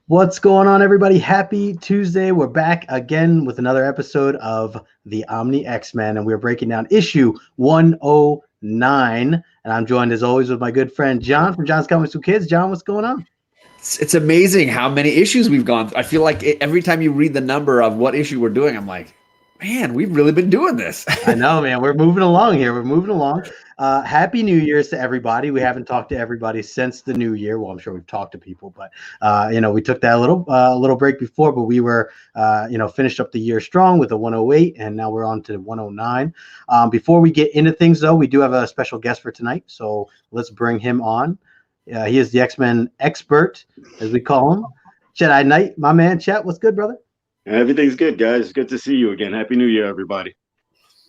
What's going on, everybody? Happy Tuesday. We're back again with another episode of the Omni X-Men, and we're breaking down issue 109. And I'm joined, as always, with my good friend John from John's Comics with Kids. John, what's going on? It's amazing how many issues we've gone through. I feel like every time you read the number of what issue we're doing, I'm like, man, we've really been doing this. I know, man. We're moving along here. We're moving along. Happy New Year's to everybody. We haven't talked to everybody since the new year. Well, I'm sure we've talked to people, but we took that little break before, but we were finished up the year strong with a 108, and now we're on to 109. Before we get into things, though, we do have a special guest for tonight, so let's bring him on. He is the X-Men expert, as we call him. Chetteyeknight, my man. Chet, what's good, brother? Everything's good, guys. Good to see you again. Happy New Year, everybody.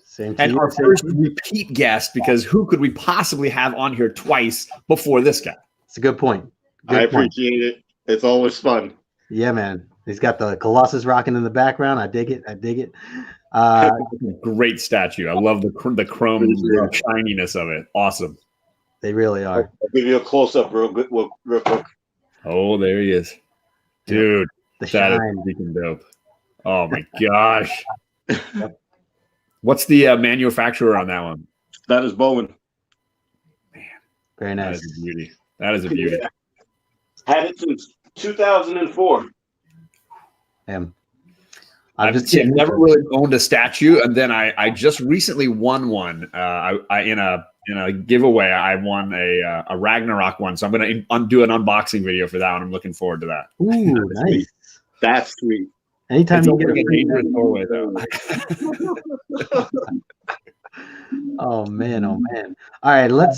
Same to and you. our first repeat guest, because who could we possibly have on here twice before this guy? It's a good point. I appreciate it. It's always fun. Yeah, man. He's got the Colossus rocking in the background. I dig it. Great statue. I love the chrome shininess of it. Awesome. They really are. I'll give you a close-up real quick. Oh, there he is. Dude, that is freaking dope. Oh, my gosh. What's the manufacturer on that one? That is Bowen. Man, very nice. That is a beauty. That is a beauty. Yeah. Had it since 2004. I've never really owned a statue, and then I just recently won one. In a giveaway, I won a Ragnarok one, so I'm going to do an unboxing video for that one. I'm looking forward to that. Ooh, nice. That's sweet. Anytime you get a dangerous doorway, though. Oh man! All right, let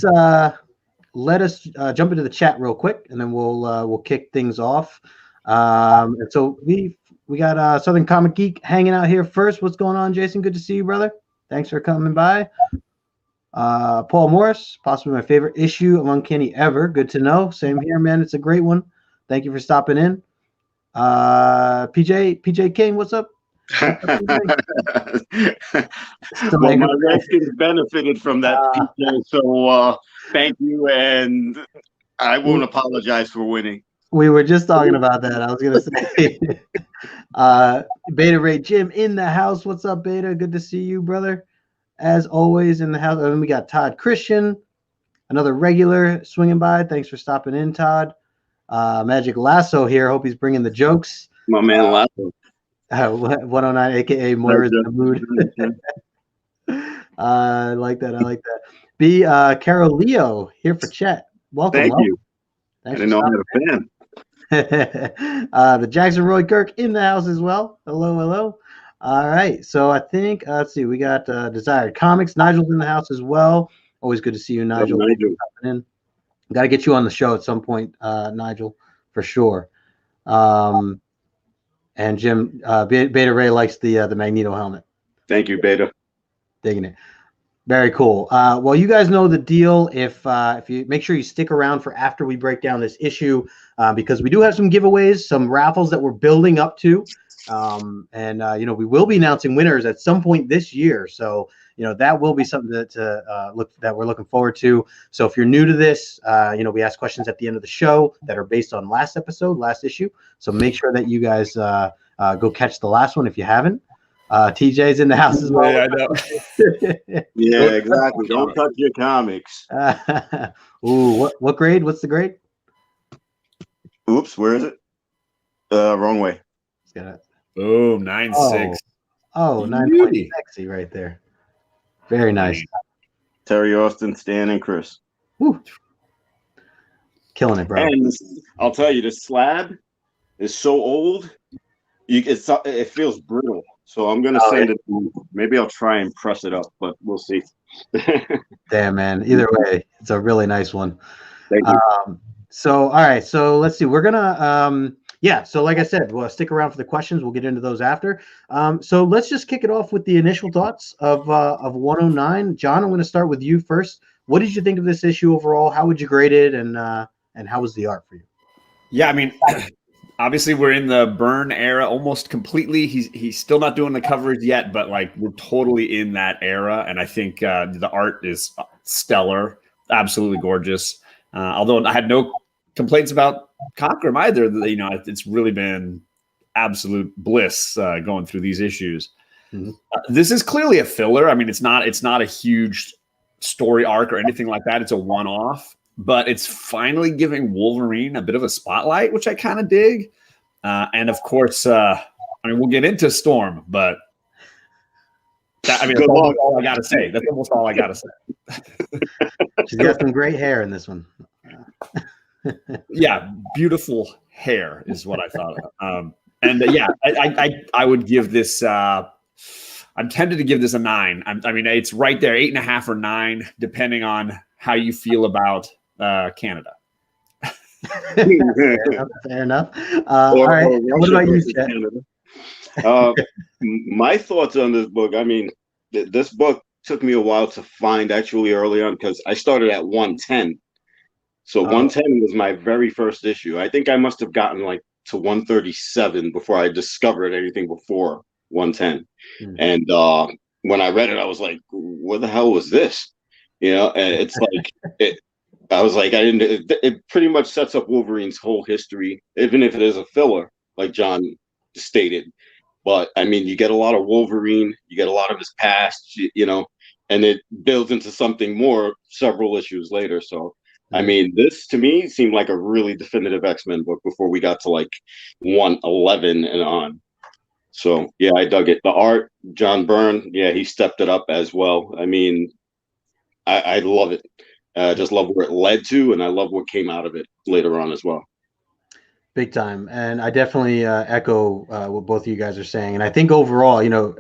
us jump into the chat real quick, and then we'll kick things off. And so we got Southern Comic Geek hanging out here first. What's going on, Jason? Good to see you, brother. Thanks for coming by. Paul Morris, possibly my favorite issue of Uncanny ever. Good to know. Same here, man. It's a great one. Thank you for stopping in. PJ King, what's up? Well, my Redskins benefited from that, PJ, so thank you, and I won't apologize for winning. We were just talking about that. I was going to say, Beta Ray Jim in the house. What's up, Beta? Good to see you, brother. As always, in the house. And we got Todd Christian, another regular swinging by. Thanks for stopping in, Todd. Magic Lasso here. Hope he's bringing the jokes. My man Lasso. 109, a.k.a. Moira's in the mood. I like that. B. Carol Leo here for chat. Welcome. Thank you. Thanks. I didn't know I had a fan. The Jackson Roy Kirk in the house as well. Hello. All right. So I think, let's see. We got Desired Comics. Nigel's in the house as well. Always good to see you, Nigel. Got to get you on the show at some point, Nigel, for sure. And Jim, Beta Ray likes the Magneto helmet. Thank you, Beta. Digging it. Very cool. Well, you guys know the deal. If you make sure you stick around for after we break down this issue, because we do have some giveaways, some raffles that we're building up to, and we will be announcing winners at some point this year. So that will be something that we're looking forward to. So if you're new to this, we ask questions at the end of the show that are based on last issue. So make sure that you guys go catch the last one if you haven't. TJ's in the house as well. Yeah, I know. Yeah, exactly. Don't touch your comics. Ooh, what grade? What's the grade? Oops, where is it? Wrong way. Boom, 9.6. Oh, 9.6 right there. Very nice. Terry Austin, Stan, and Chris. Woo. Killing it, bro. And I'll tell you, this slab is so old, it feels brittle. So I'm going to send it. Maybe I'll try and press it up, but we'll see. Damn, man. Either way, it's a really nice one. Thank you. So, all right. So let's see. We're going to, so like I said, we'll stick around for the questions. We'll get into those after. So let's just kick it off with the initial thoughts of 109. John, I'm going to start with you first. What did you think of this issue overall? How would you grade it? And how was the art for you? Yeah, I mean, obviously we're in the Byrne era almost completely. He's still not doing the covers yet, but like we're totally in that era. And I think the art is stellar, absolutely gorgeous. Although I had no complaints about Cockrum either. You know, it's really been absolute bliss going through these issues. Mm-hmm. This is clearly a filler. I mean, it's not a huge story arc or anything like that. It's a one-off, but it's finally giving Wolverine a bit of a spotlight, which I kind of dig. And of course, I mean, we'll get into Storm, but that's almost all I got to say. That's almost all I got to say. She's got some great hair in this one. Yeah, beautiful hair is what I thought of. I would give this. I'm tempted to give this a 9. I mean, it's right there, 8.5 or 9, depending on how you feel about Canada. Fair enough. All right. What about you, Chet? My thoughts on this book. I mean, this book took me a while to find actually early on because I started at 110. So 110 was my very first issue. I think I must have gotten like to 137 before I discovered anything before 110. And when I read it, I was like, what the hell was this? You know, and it's like, I was like, it pretty much sets up Wolverine's whole history, even if it is a filler, like John stated. But I mean, you get a lot of Wolverine, you get a lot of his past, you know, and it builds into something more several issues later. So, I mean, this to me seemed like a really definitive X-Men book before we got to like 111 and on. So, yeah, I dug it. The art, John Byrne, yeah, he stepped it up as well. I mean, I love it. I just love where it led to, and I love what came out of it later on as well. Big time. And I definitely echo what both of you guys are saying. And I think overall, you know,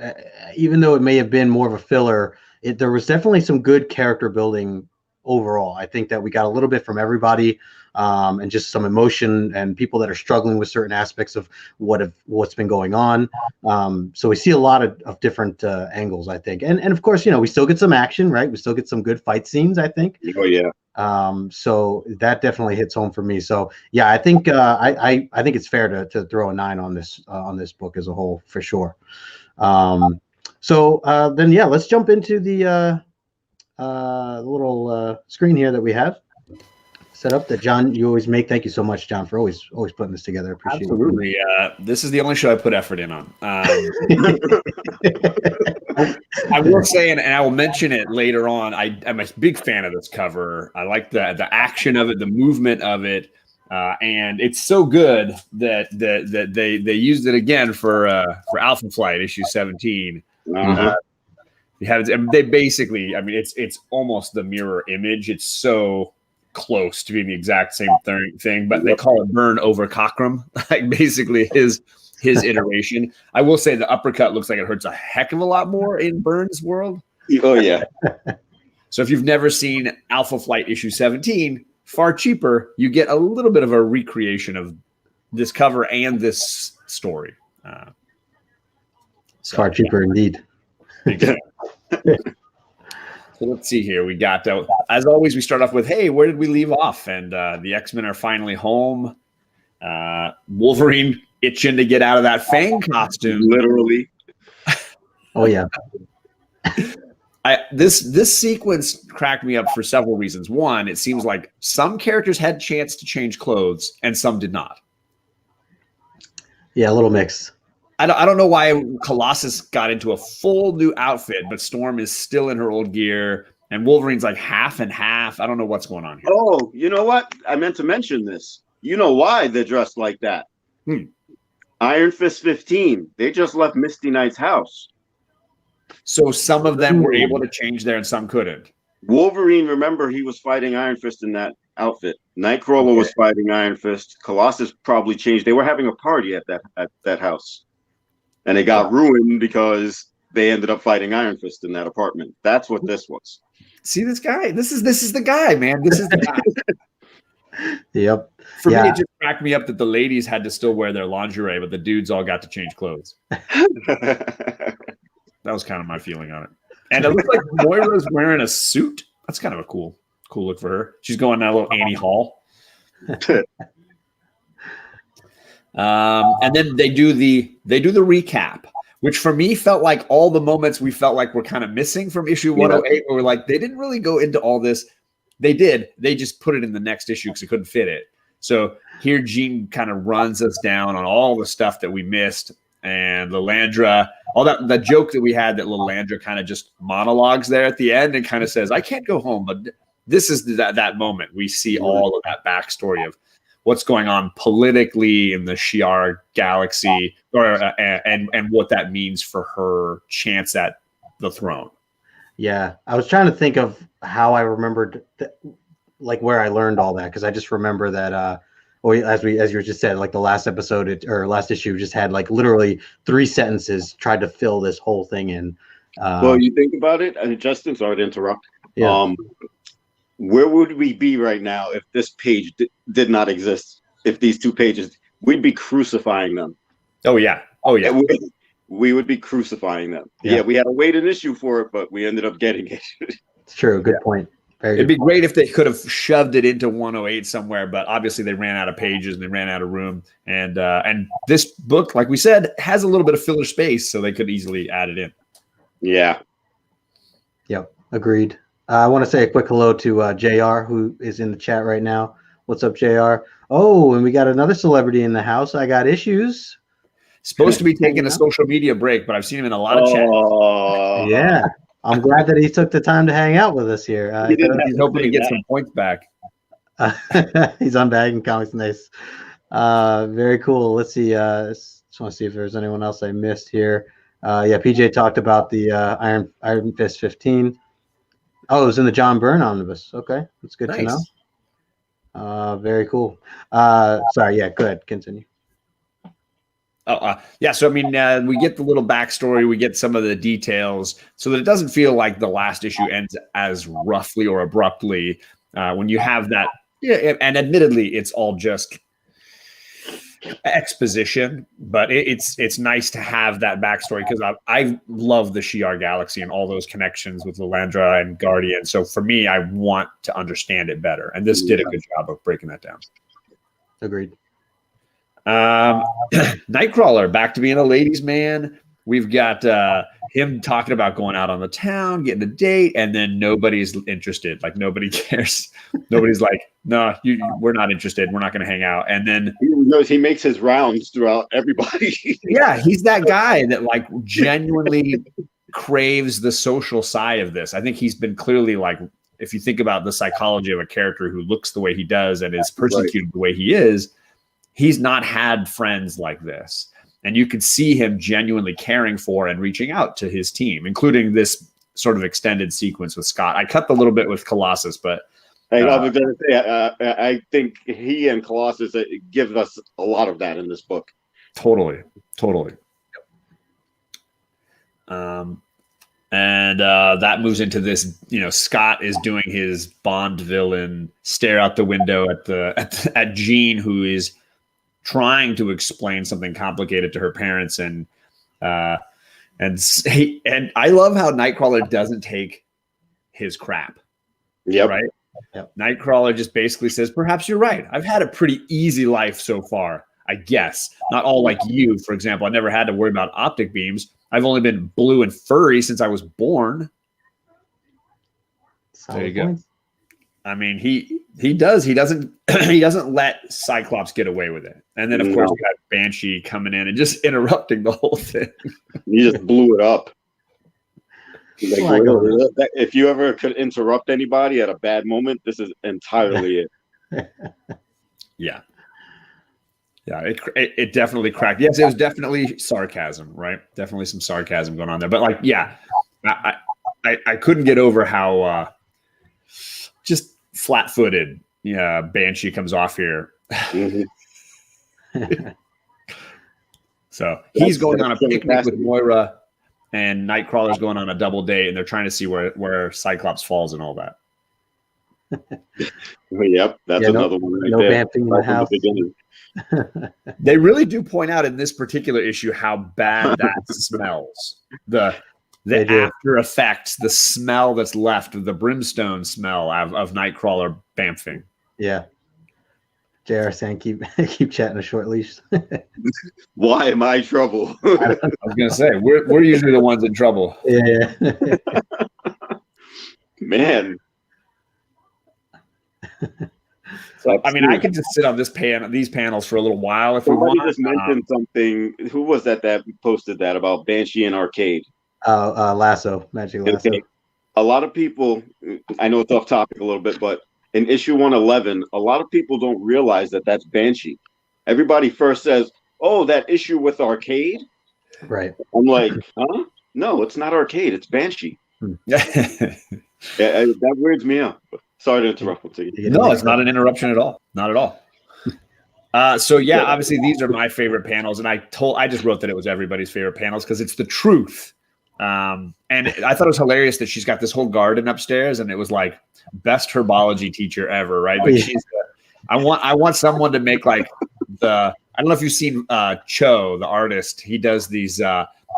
even though it may have been more of a filler, there was definitely some good character building overall. I think that we got a little bit from everybody, and just some emotion and people that are struggling with certain aspects of what's been going on. So we see a lot of different angles, I think. And of course, you know, we still get some action, right? We still get some good fight scenes, I think. Oh yeah. So that definitely hits home for me. So yeah, I think I think it's fair to throw a 9 on this book as a whole for sure. Then yeah, let's jump into the little screen here that we have set up that John you always make. Thank you so much, John, for always putting this together. Appreciate Absolutely. it. This is the only show I put effort in on. I will say, and I will mention it later on, I'm a big fan of this cover. I like the action of it, the movement of it, and it's so good that they used it again for Alpha Flight issue 17. They basically, I mean, it's almost the mirror image. It's so close to being the exact same thing, but they call it Byrne over Cockrum, like basically his iteration. I will say the uppercut looks like it hurts a heck of a lot more in Byrne's world. Oh yeah. So if you've never seen Alpha Flight issue 17, far cheaper, you get a little bit of a recreation of this cover and this story. Far cheaper indeed. So let's see here. We got, as always, we start off with, hey, where did we leave off? And the X-Men are finally home. Wolverine itching to get out of that Fang costume. Literally. Oh, yeah. This sequence cracked me up for several reasons. One, it seems like some characters had a chance to change clothes and some did not. Yeah, a little mix. I don't know why Colossus got into a full new outfit, but Storm is still in her old gear, and Wolverine's like half and half. I don't know what's going on here. Oh, you know what? I meant to mention this. You know why they're dressed like that? Iron Fist 15. They just left Misty Knight's house. So some of them were able to change there and some couldn't. Wolverine, remember, he was fighting Iron Fist in that outfit. Nightcrawler was fighting Iron Fist. Colossus probably changed. They were having a party at that house. And it got ruined because they ended up fighting Iron Fist in that apartment. That's what this was. See this guy? This is the guy, man. This is the guy. Yep. For me, it just cracked me up that the ladies had to still wear their lingerie, but the dudes all got to change clothes. That was kind of my feeling on it. And it looked like Moira's wearing a suit. That's kind of a cool look for her. She's going that little Annie Hall. And then they do the recap, which for me felt like all the moments we felt like were kind of missing from issue 108, where we're like, they didn't really go into all this. They did. They just put it in the next issue because they couldn't fit it. So here Jean kind of runs us down on all the stuff that we missed. And Lilandra, all that, the joke that we had that Lilandra kind of just monologues there at the end and kind of says, I can't go home. But this is that moment. We see all of that backstory of what's going on politically in the Shi'ar galaxy and what that means for her chance at the throne. Yeah. I was trying to think of how I remembered like where I learned all that. Cause I just remember that, as you just said, like the last episode or last issue just had like literally 3 sentences tried to fill this whole thing in. Well, you think about it, and Justin, sorry to interrupt. Yeah. Where would we be right now if this page did not exist? If these 2 pages, we'd be crucifying them. Oh yeah. We would be crucifying them. Yeah, we had to wait an issue for it, but we ended up getting it. It's true. Good point. It'd be great if they could have shoved it into 108 somewhere, but obviously they ran out of pages and they ran out of room. And this book, like we said, has a little bit of filler space, so they could easily add it in. Yeah. Yep. Agreed. I want to say a quick hello to JR, who is in the chat right now. What's up, JR? Oh, and we got another celebrity in the house. I got issues. Supposed to be taking a social media break, but I've seen him in a lot of chats. Yeah. I'm glad that he took the time to hang out with us here. He's hoping to get some points back. He's unbagging comics. Nice. Very cool. Let's see. Just want to see if there's anyone else I missed here. PJ talked about the Iron Fist 15. Oh, it was in the John Byrne Omnibus. Okay. That's good to know. Very cool. Sorry. Yeah, go ahead. Continue. So I mean, we get the little backstory, we get some of the details, so that it doesn't feel like the last issue ends as roughly or abruptly. When you have that, and admittedly, it's all just exposition, but it's nice to have that backstory because I love the Shi'ar galaxy and all those connections with Lilandra and Guardian. So for me, I want to understand it better, and this did a good job of breaking that down. Agreed. Nightcrawler back to being a ladies' man. We've got him talking about going out on the town, getting a date, and then nobody's interested. Like nobody cares. Nobody's like, no, we're not interested. We're not going to hang out. And then he makes his rounds throughout everybody. Yeah, he's that guy that like genuinely craves the social side of this. I think he's been clearly like, if you think about the psychology of a character who looks the way he does and is persecuted the way he is, he's not had friends like this. And you could see him genuinely caring for and reaching out to his team, including this sort of extended sequence with Scott. I cut the little bit with Colossus, but I was going to say, I think he and Colossus give us a lot of that in this book. Totally. And that moves into this, Scott is doing his Bond villain stare out the window at Jean, who is trying to explain something complicated to her parents, and I love how Nightcrawler doesn't take his crap. Yep. Right. Yep. Nightcrawler just basically says, "Perhaps you're right. I've had a pretty easy life so far. I guess not all like you. For example, I never had to worry about optic beams. I've only been blue and furry since I was born." There you go. I mean, he doesn't let Cyclops get away with it. And then of course we got Banshee coming in and just interrupting the whole thing. He just blew it up. Like, if you ever could interrupt anybody at a bad moment, this is entirely it. Yeah, it definitely cracked. Yes, it was definitely sarcasm, right? Definitely some sarcasm going on there. But like, yeah, I couldn't get over how just flat-footed Banshee comes off here. So he's going on a picnic with Moira, and Nightcrawler's going on a double date, and they're trying to see where Cyclops falls and all that. Yep, that's another one right there. Vamping in the house. They really do point out in this particular issue how bad that smells. The after effects, the smell that's left, the brimstone smell of Nightcrawler bamfing. Yeah. JR saying keep chatting a short leash. Why am I trouble? I was gonna say we're usually the ones in trouble. Yeah. Man. So I mean, I could just sit on these panels for a little while if we want. Somebody just mentioned something. Who was that posted that about Banshee and Arcade? Lasso, Magic Lasso. Okay. A lot of people, I know it's off topic a little bit, but in issue 111, a lot of people don't realize that that's Banshee. Everybody first says, "Oh, that issue with Arcade." Right. I'm like, huh? No, it's not Arcade. It's Banshee. Yeah, that weirds me out. Sorry to interrupt. No, it's not an interruption at all. Not at all. So yeah, obviously these are my favorite panels, and I just wrote that it was everybody's favorite panels because it's the truth. And I thought it was hilarious that she's got this whole garden upstairs, and it was like best herbology teacher ever, right? But I want someone to make like I don't know if you've seen Cho, the artist. He does these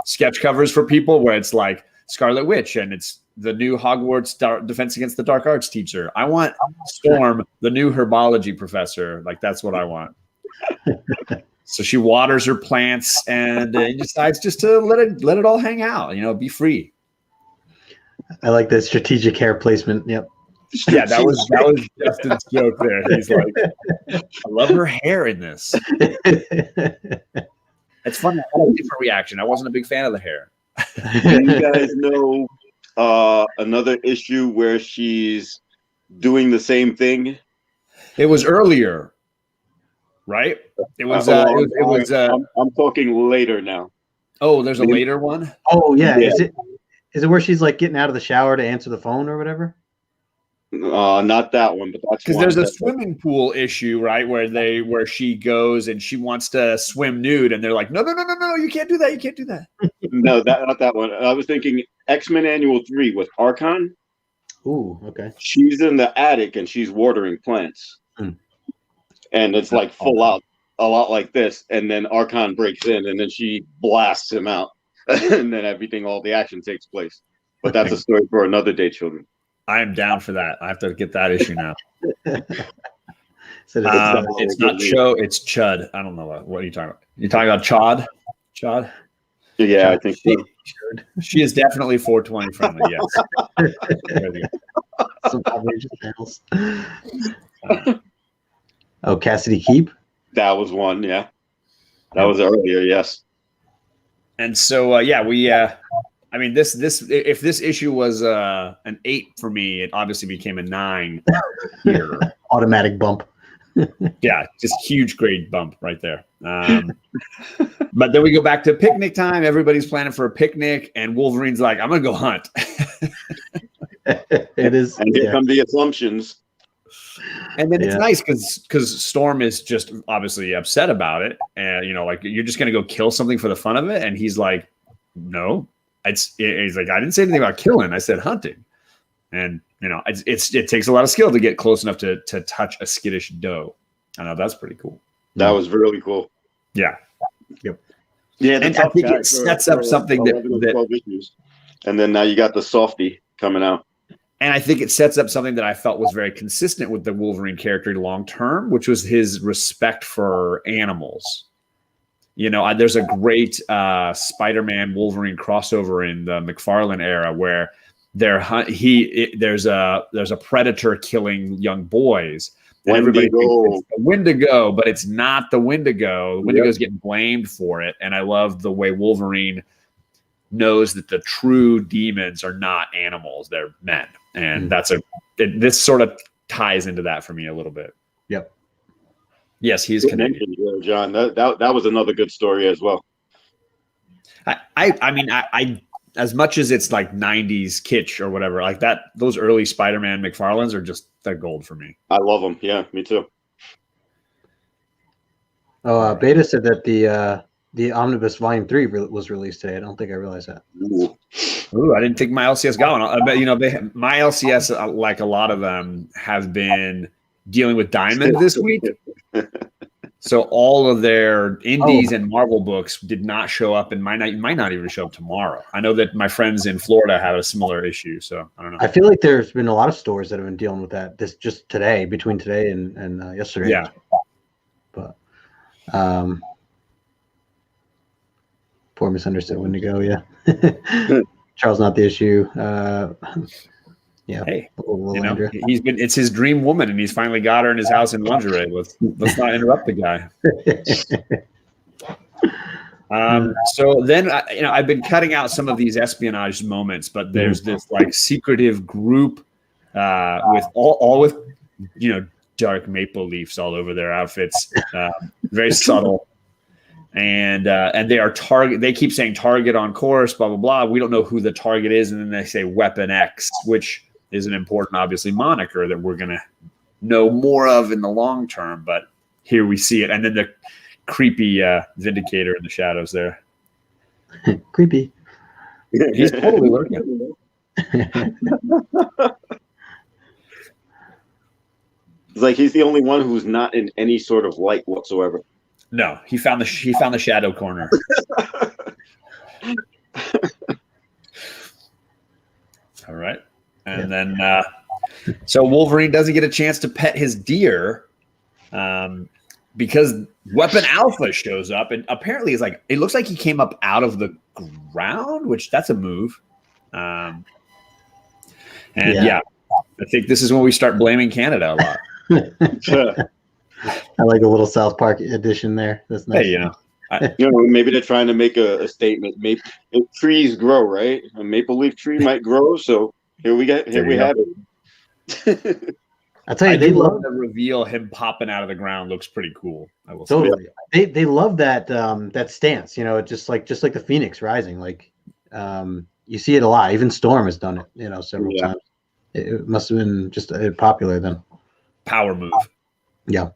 sketch covers for people where it's like Scarlet Witch, and it's the new Hogwarts Defense Against the Dark Arts teacher. I want Storm, the new herbology professor. Like that's what I want. So she waters her plants and decides just to let it all hang out. Be free. I like the strategic hair placement. Yep. Yeah, that was Justin's joke there. He's like, I love her hair in this. It's funny. I had a different reaction. I wasn't a big fan of the hair. You guys know another issue where she's doing the same thing? It was earlier, right? It was. I'm talking later now. Oh, there's a later one. Oh yeah. Is it where she's like getting out of the shower to answer the phone or whatever? Not that one, but that's because there's a swimming pool issue, right? Where she goes and she wants to swim nude, and they're like, no, you can't do that. You can't do that. No, not that one. I was thinking X-Men Annual 3 with Archon. Ooh, okay. She's in the attic and she's watering plants, and it's like full out, a lot like this, and then Archon breaks in, and then she blasts him out, and then all the action takes place. But that's a story for another day, children. I am down for that. I have to get that issue now. So it's not Cho, it's Chud. I don't know what are you talking about. You talking about Chod? Chod? Yeah, I think so. She is definitely 420 friendly. Yes. Some outrageous panels. Cassidy Keep. That was one. Yeah, that was earlier. Yes. And so we. I mean, this if this issue was an 8 for me, it obviously became a 9 here. Automatic bump. Yeah, just huge grade bump right there. But then we go back to picnic time. Everybody's planning for a picnic, and Wolverine's like, "I'm gonna go hunt." It is, and here come the assumptions. And then it's nice because Storm is just obviously upset about it, and like you're just gonna go kill something for the fun of it, and he's like, "No." He's like, I didn't say anything about killing. I said hunting, and it takes a lot of skill to get close enough to touch a skittish doe. I know that's pretty cool. That was really cool. Yeah. Yep. Yeah, and I think it sets up something that issues. And then now you got the softie coming out. And I think it sets up something that I felt was very consistent with the Wolverine character long term, which was his respect for animals. There's a great Spider-Man Wolverine crossover in the McFarlane era where there's a predator killing young boys. And everybody thinks it's the Wendigo, but it's not the Wendigo. The Wendigo's getting blamed for it. And I love the way Wolverine knows that the true demons are not animals; they're men. And this sort of ties into that for me a little bit. Yep. Yes, he's connected. John, that was another good story as well. I mean, as much as it's like 90s kitsch or whatever, like that, those early Spider-Man McFarlanes are they're gold for me. I love them. Yeah, me too. Oh, Beta said that the Omnibus Volume 3 was released today. I don't think I realized that. Ooh, I didn't think my LCS got one. I bet my LCS, like a lot of them, have been dealing with Diamond this week. So all of their indies and Marvel books did not show up, and might not even show up tomorrow. I know that my friends in Florida have a similar issue, so I don't know. I feel like there's been a lot of stores that have been dealing with that just today, between today and yesterday. Yeah. But poor misunderstood Wendigo, yeah. Charles, not the issue. Yeah. Hey, Andrea. it's his dream woman, and he's finally got her in his house in lingerie. Let's not interrupt the guy. So then, I've been cutting out some of these espionage moments, but there's this like secretive group with all with, dark maple leaves all over their outfits, very subtle. And they are target. They keep saying target on course, blah, blah, blah. We don't know who the target is. And then they say Weapon X, which is an important, obviously, moniker that we're going to know more of in the long term. But here we see it. And then the creepy Vindicator in the shadows there. Creepy. He's totally lurking. It's like he's the only one who's not in any sort of light whatsoever. No, he found the shadow corner. All right. And then so Wolverine doesn't get a chance to pet his deer because Weapon Alpha shows up, and apparently it looks like he came up out of the ground, which that's a move. I think this is when we start blaming Canada a lot. I like a little South Park edition there. That's nice. Hey, maybe they're trying to make a statement. Maybe trees grow, right? A maple leaf tree might grow. So here we have it. I'll tell you, they love the reveal. Him popping out of the ground looks pretty cool. I will totally. Say. They love that that stance. Just like the Phoenix rising. Like you see it a lot. Even Storm has done it. Several times. It must have been just popular then. Power move. Yeah.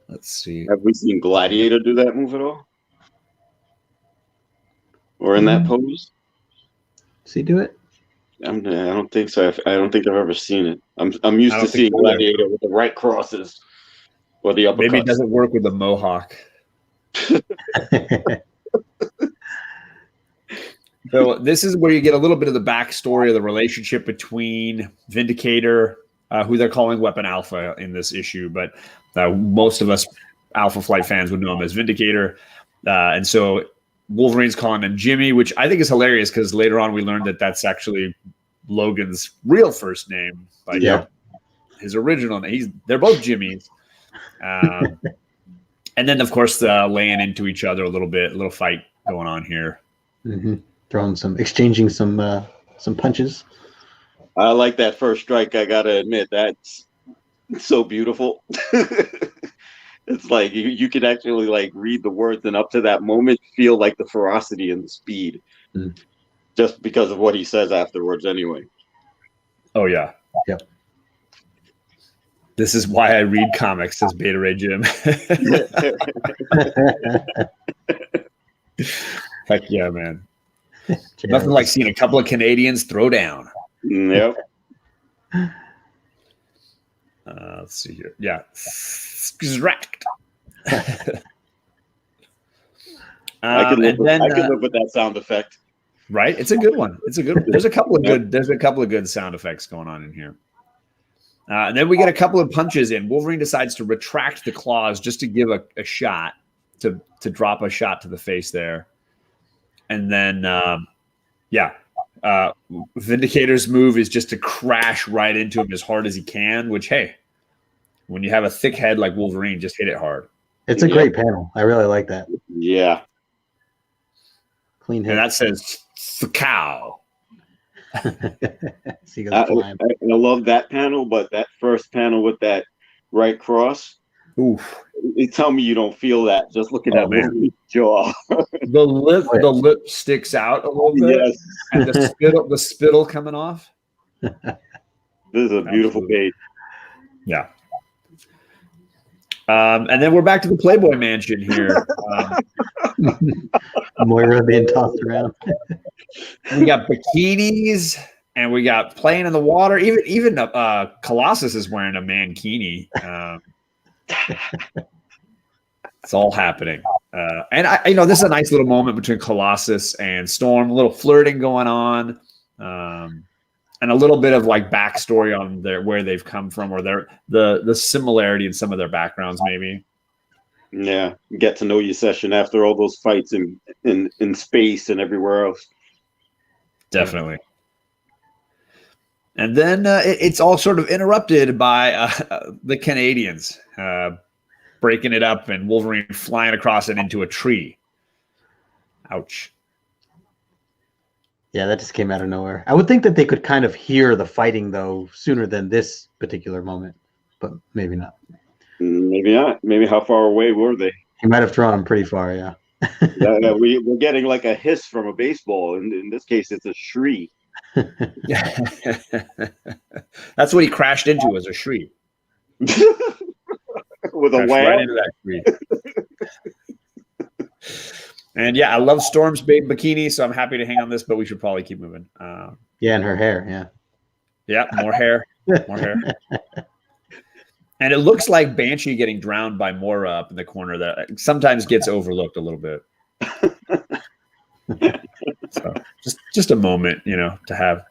Let's see. Have we seen Gladiator do that move at all? Or in that pose? Does he do it? I don't think so. I don't think I've ever seen it. I'm used to seeing Gladiator with the right crosses or the uppercuts. Maybe it doesn't work with the mohawk. So this is where you get a little bit of the backstory of the relationship between Vindicator, who they're calling Weapon Alpha in this issue, but most of us Alpha Flight fans would know him as Vindicator. And so Wolverine's calling him Jimmy, which I think is hilarious because later on we learned that that's actually Logan's real first name. But his original name. They're both Jimmys. And then, of course, laying into each other a little bit, a little fight going on here. Mm-hmm. Exchanging some punches. I like that first strike. I gotta admit, that's so beautiful. It's like you could actually like read the words, and up to that moment, feel like the ferocity and the speed, just because of what he says afterwards. Anyway. Oh yeah. Yep. This is why I read comics, says Beta Ray Jim. Heck yeah, man. Nothing like seeing a couple of Canadians throw down. Yep. Let's see here. Yeah. Extract. I could live with that sound effect. Right? It's a good one. There's a couple of good sound effects going on in here. And then we get a couple of punches in. Wolverine decides to retract the claws just to give a shot, to drop a shot to the face there. And then, Vindicator's move is just to crash right into him as hard as he can, which, hey, when you have a thick head like Wolverine, just hit it hard. It's a great panel. I really like that. Yeah. Clean head. And that says, cow. I love that panel, but that first panel with that right cross, oof. It tell me you don't feel that just looking at Wolverine's jaw. The lip sticks out a little bit. Yes. And the spittle coming off. This is a beautiful page. Yeah. And then we're back to the Playboy Mansion here. Moira being tossed around. We got bikinis and we got playing in the water. Even Colossus is wearing a mankini. It's all happening. And this is a nice little moment between Colossus and Storm, a little flirting going on. And a little bit of like backstory on where they've come from, or the similarity in some of their backgrounds, maybe. Yeah, get to know you session after all those fights in space and everywhere else. Definitely. And then it's all sort of interrupted by the Canadians breaking it up and Wolverine flying across it into a tree. Ouch. Yeah, that just came out of nowhere. I would think that they could kind of hear the fighting, though, sooner than this particular moment, but maybe not. Maybe not. Maybe how far away were they? He might have thrown them pretty far, yeah. We're getting like a hiss from a baseball. In this case, it's a shriek. That's what he crashed into, was a shriek. With a wham. Right into that tree. And yeah, I love Storm's big bikini, so I'm happy to hang on this, but we should probably keep moving. Yeah, and her hair, yeah. Yeah, more hair. More hair. And it looks like Banshee getting drowned by Moira up in the corner that sometimes gets overlooked a little bit. So just a moment, to have.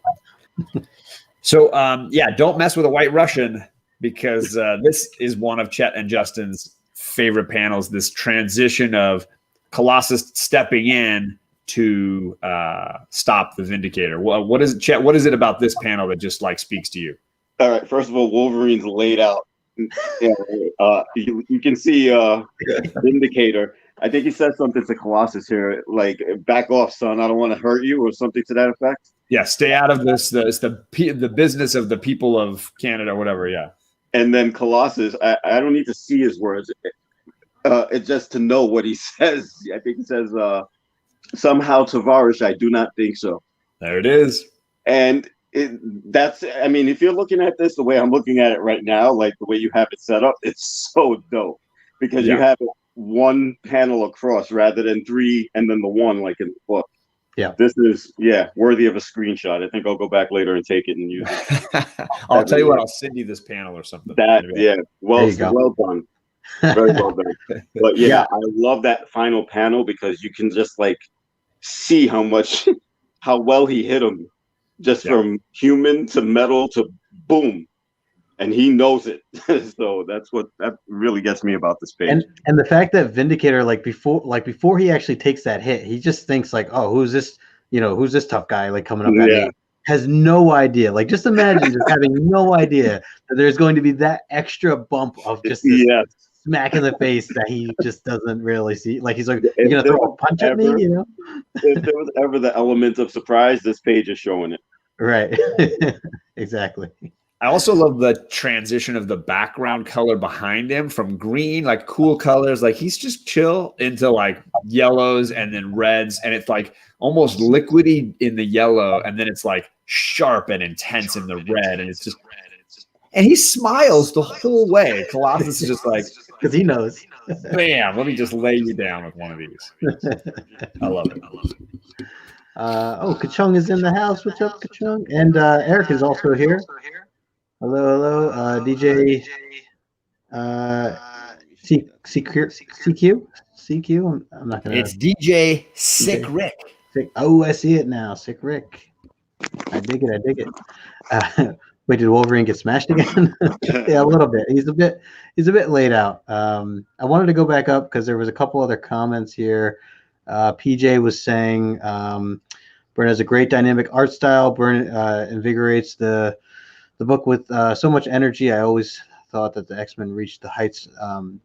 So yeah, don't mess with a White Russian, because this is one of Chet and Justin's favorite panels. This transition of Colossus stepping in to stop the Vindicator. What is it, Chet? What is it about this panel that just speaks to you? All right. First of all, Wolverine's laid out. Yeah, you can see Vindicator. I think he said something to Colossus here, like "Back off, son. I don't want to hurt you," or something to that effect. Yeah, stay out of this. It's the business of the people of Canada, or whatever. Yeah. And then Colossus, I don't need to see his words. It's just to know what he says. I think he says, "Somehow, Tavares, I do not think so." There it is. And if you're looking at this the way I'm looking at it right now, like the way you have it set up, it's so dope, because you have it one panel across rather than three and then the one like in the book. Yeah. This is worthy of a screenshot. I think I'll go back later and take it and use it. I'll tell you what, I'll send you this panel or something. Well done. Very well done. But I love that final panel, because you can just see how well he hit him, just from human to metal to boom, and he knows it. So that really gets me about this page. And the fact that Vindicator, before he actually takes that hit, he just thinks oh, who's this? Who's this tough guy coming up at me? Has no idea. Just imagine just having no idea that there's going to be that extra bump of just this smack in the face that he just doesn't really see. He's like, "You're gonna throw a punch at me?" If there was ever the element of surprise, this page is showing it. Right. Exactly. I also love the transition of the background color behind him from green, cool colors, he's just chill, into yellows and then reds, and it's almost liquidy in the yellow, and then it's sharp and intense in the red, and it's just, and he smiles the whole way. Colossus is just because he knows. Bam! Let me just lay you down with one of these. I love it. Kachung is in the house. What's up, Kachung? And Eric is also here. Hello. DJ CQ. I'm not gonna. It's DJ Sick Rick. Oh, I see it now. Sick Rick. I dig it. Wait, did Wolverine get smashed again? Yeah, a little bit. He's a bit laid out. I wanted to go back up because there was a couple other comments here. PJ was saying Byrne has a great dynamic art style. Byrne invigorates the book with so much energy. I always thought that the X-Men reached the heights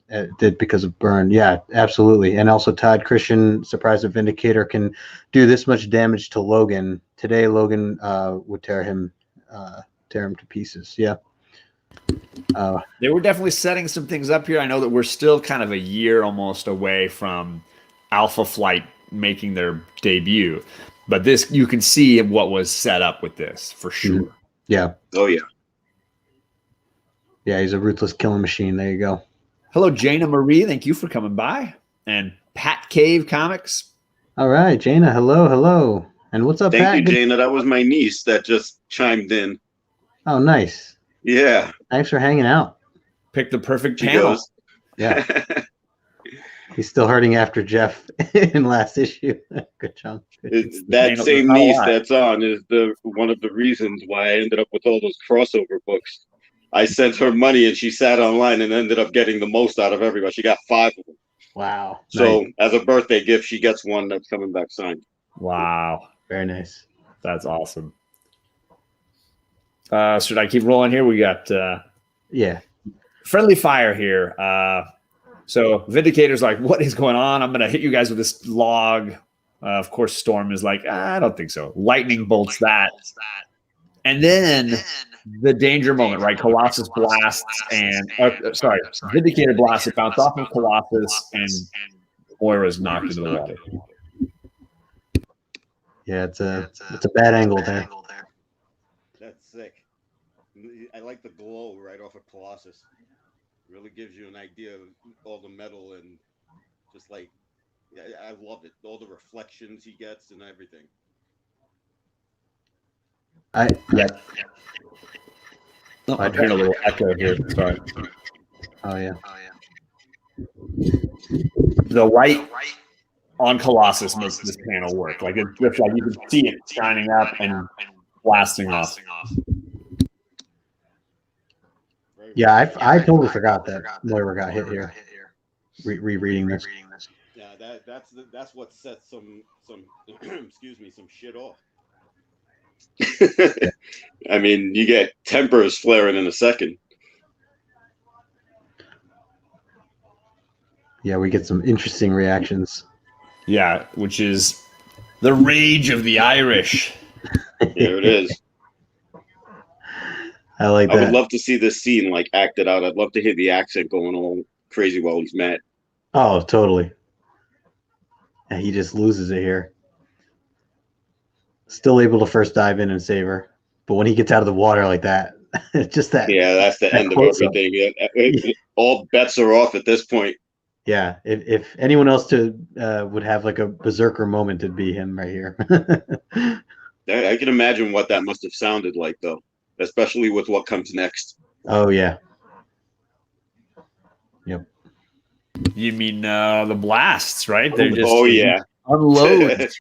it did because of Byrne. Yeah, absolutely. And also Todd Christian, surprised that Vindicator can do this much damage to Logan. Today, Logan would tear him to pieces. Yeah. They were definitely setting some things up here. I know that we're still kind of a year almost away from Alpha Flight making their debut, but this, you can see what was set up with this for sure. Mm-hmm. Yeah. Oh yeah. Yeah, he's a ruthless killing machine. There you go. Hello, Jana Marie. Thank you for coming by. And Pat Cave Comics. All right, Jana. Hello. And what's up, Pat? Thank you, Jana. That was my niece that just chimed in. Oh, nice. Yeah. Thanks for hanging out. Picked the perfect channel. Yeah. He's still hurting after Jeff in last issue. Good chunk. That same niece that's on is one of the reasons why I ended up with all those crossover books. I sent her money and she sat online and ended up getting the most out of everybody. She got 5 of them. Wow. So nice. As a birthday gift, she gets one that's coming back signed. Wow. Very nice. That's awesome. Should I keep rolling here? We got yeah, friendly fire here. So Vindicator's like, what is going on? I'm gonna hit you guys with this log. Of course, Storm is like, I don't think so. Lightning bolts that, and then the danger moment, right? Colossus blasts and Vindicator blasts. It bounced off of Colossus, and Moira's knocked into the water. Yeah, it's a bad angle there. That's sick. I like the glow right off of Colossus. Really gives you an idea of all the metal and just like, I love it. All the reflections he gets and everything. I'm hearing a little echo here. Sorry. Oh yeah. The white on Colossus makes this panel work. Like it's just like you can see it shining up and blasting off. Yeah, I totally forgot that Moira got hit here. Rereading this. Yeah, that's what sets some excuse me, some shit off. I mean, you get tempers flaring in a second. Yeah, we get some interesting reactions. Yeah, which is the rage of the Irish. There it is. I like that. I would love to see this scene like acted out. I'd love to hear the accent going all crazy while he's mad. Oh, totally. And he just loses it here. Still able to first dive in and save her, but when he gets out of the water like that, it's just that. Yeah, that's the end of everything. All bets are off at this point. Yeah, if anyone else would have like a berserker moment, it'd be him right here. I can imagine what that must have sounded like, though, especially with what comes next. Oh yeah. Yep. You mean the blasts, right? They're just unload.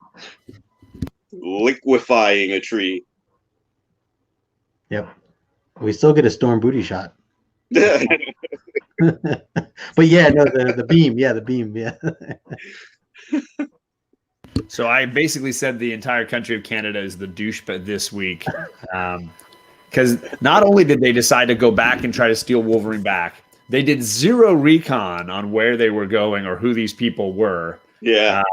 Liquefying a tree. Yep. We still get a Storm booty shot. But yeah, no, the beam. Yeah, the beam. Yeah. So I basically said the entire country of Canada is the douche this week. Because not only did they decide to go back and try to steal Wolverine back, they did zero recon on where they were going or who these people were. Yeah.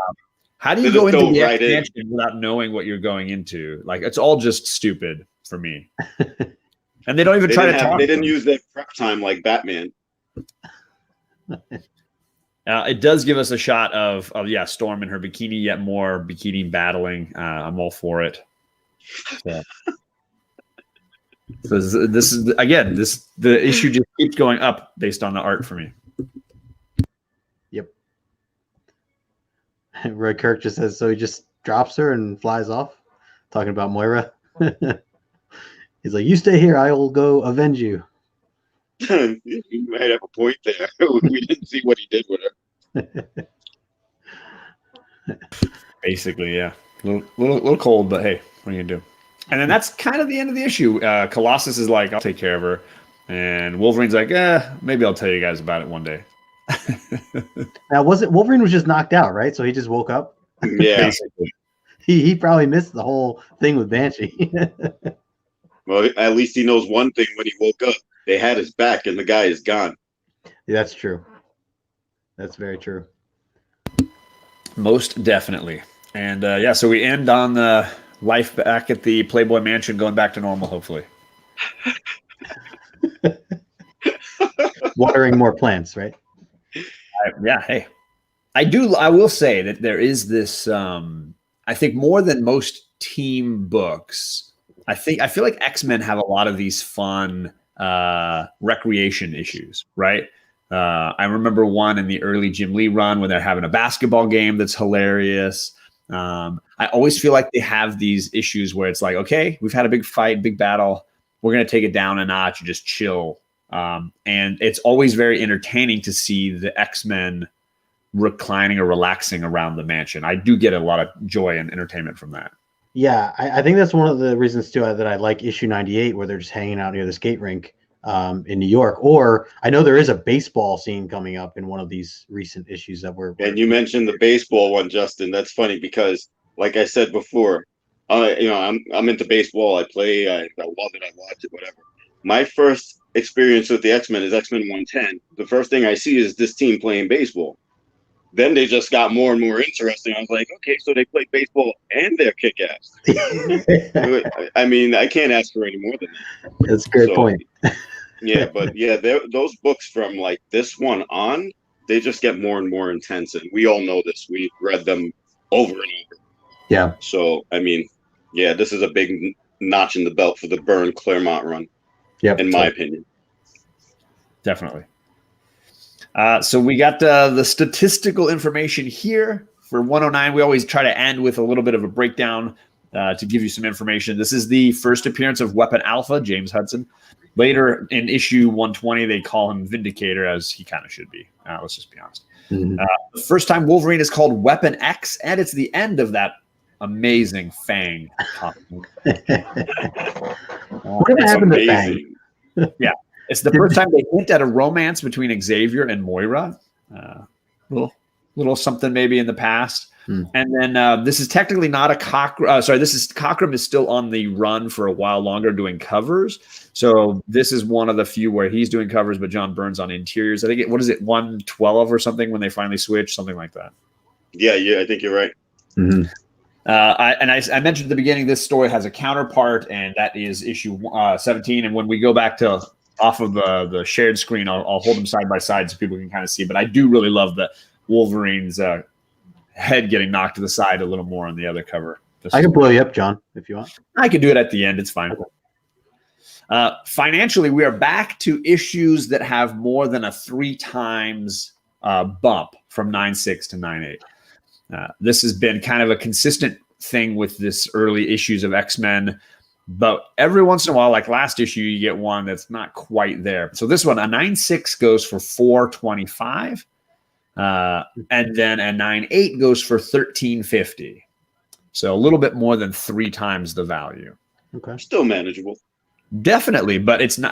How do you go into the expansion without knowing what you're going into? Like, it's all just stupid for me. And they don't even try to talk. They didn't use their prep time like Batman. It does give us a shot of Storm in her bikini, yet more bikini battling. I'm all for it. So this is again the issue just keeps going up based on the art for me. Yep. Roy Kirk just says so. He just drops her and flies off, talking about Moira. He's like, "You stay here. I will go avenge you." You might have a point there. We didn't see what he did with her. Basically, yeah, little cold, but hey, what are you gonna do? And then that's kind of the end of the issue. Colossus is like, I'll take care of her. And Wolverine's like, maybe I'll tell you guys about it one day. Now, Wolverine was just knocked out, right? So he just woke up? Yeah. he probably missed the whole thing with Banshee. Well, at least he knows one thing when he woke up. They had his back and the guy is gone. Yeah, that's true. That's very true. Most definitely. And so we end on the life back at the Playboy Mansion, going back to normal, hopefully. Watering more plants, right? Hey, I will say that there is this. I think more than most team books, I feel like X-Men have a lot of these fun recreation issues, right? I remember one in the early Jim Lee run when they're having a basketball game that's hilarious. I always feel like they have these issues where it's like, okay, we've had a big fight, big battle. We're going to take it down a notch and just chill. And it's always very entertaining to see the X-Men reclining or relaxing around the mansion. I do get a lot of joy and entertainment from that. Yeah, I think that's one of the reasons too that I like issue 98, where they're just hanging out near the skate rink in New York. Or I know there is a baseball scene coming up in one of these recent issues that we're. And you mentioned the baseball one, Justin. That's funny because, like I said before, I'm into baseball. I play. I love it. I watch it. Whatever. My first experience with the X-Men is X-Men 110. The first thing I see is this team playing baseball. Then they just got more and more interesting. I was like, okay, so they play baseball and they're kick-ass. I mean, I can't ask for any more than that. That's a great point. Yeah, but yeah, those books from like this one on, they just get more and more intense. And we all know this. We've read them over and over. Yeah. So, I mean, yeah, this is a big notch in the belt for the Byrne Claremont run, in my opinion. Definitely. So we got the statistical information here for 109. We always try to end with a little bit of a breakdown to give you some information. This is the first appearance of Weapon Alpha, James Hudson. Later in issue 120, they call him Vindicator, as he kind of should be. Let's just be honest. Mm-hmm. The first time Wolverine is called Weapon X, and it's the end of that amazing Fang comic. What happened to Fang? Yeah. It's the first time they hint at a romance between Xavier and Moira. Little something maybe in the past. And then this is technically not a Cockrum. Cockrum is still on the run for a while longer doing covers. So this is one of the few where he's doing covers, but John Byrne's on interiors. I think 112 or something when they finally switch, something like that. Yeah, I think you're right. Mm-hmm. I mentioned at the beginning, this story has a counterpart, and that is issue 17. And when we go back to off of the shared screen, I'll hold them side by side so people can kind of see. But I do really love the Wolverine's head getting knocked to the side a little more on the other cover. I can blow you up, John, if you want. I can do it at the end. It's fine. Financially, we are back to issues that have more than a 3 times bump from 9.6 to 9.8. This has been kind of a consistent thing with this early issues of X-Men. But every once in a while, like last issue, you get one that's not quite there. So this one, a 9.6 goes for $425. And then a 9.8 goes for $13.50. So a little bit more than 3 times the value. Okay. Still manageable. Definitely. But it's not,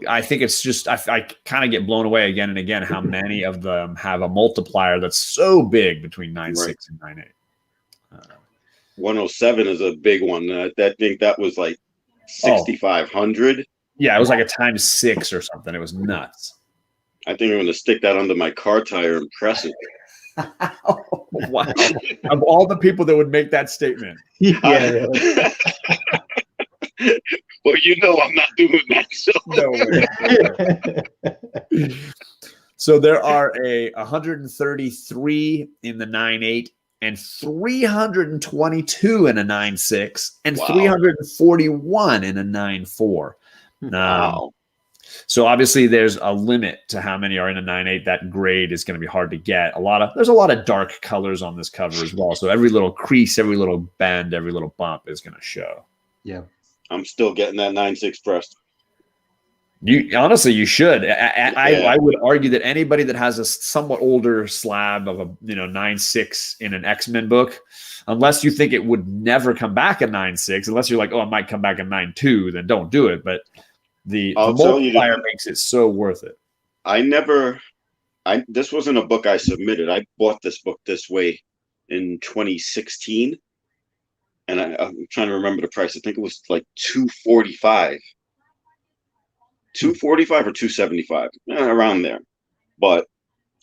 I think it's just, I kind of get blown away again and again how many of them have a multiplier that's so big between 9.6 and 9.8. 107 is a big one. I think that was like 6,500. Yeah, it was like a times 6 or something. It was nuts. I think I'm going to stick that under my car tire and press it. Oh, wow. Of all the people that would make that statement. Yeah. Well, I'm not doing that. So. No way. So there are 133 in the 9.8 and 322 in a 9.6 and 341 in a 9.4. Wow. So obviously there's a limit to how many are in a 9.8. That grade is going to be hard to get. There's a lot of dark colors on this cover as well. So every little crease, every little bend, every little bump is going to show. Yeah. I'm still getting that 9.6 pressed. You should. I would argue that anybody that has a somewhat older slab of a 9.6 in an X-Men book, unless you think it would never come back at 9.6, unless you're like, oh, it might come back at 9.2, then don't do it. But the multiplier makes it so worth it. This wasn't a book I submitted. I bought this book this way in 2016, and I'm trying to remember the price. I think it was like $245. $245 or $275, around there. But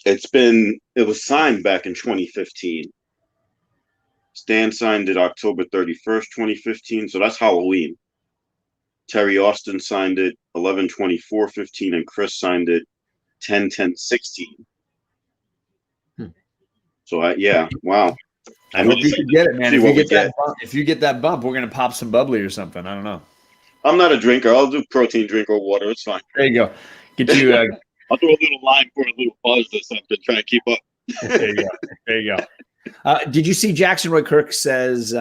it was signed back in 2015. Stan signed it October 31st, 2015. So that's Halloween. Terry Austin signed it 11/24/15, and Chris signed it 10/10/16. So wow. I hope you can get it, man. If you get that bump, we're gonna pop some bubbly or something. I don't know. I'm not a drinker. I'll do protein drink or water. It's fine. There you go. Get you. I'll do a little line for a little buzz or something. Try to keep up. There you go. Did you see Jackson Roy Kirk says,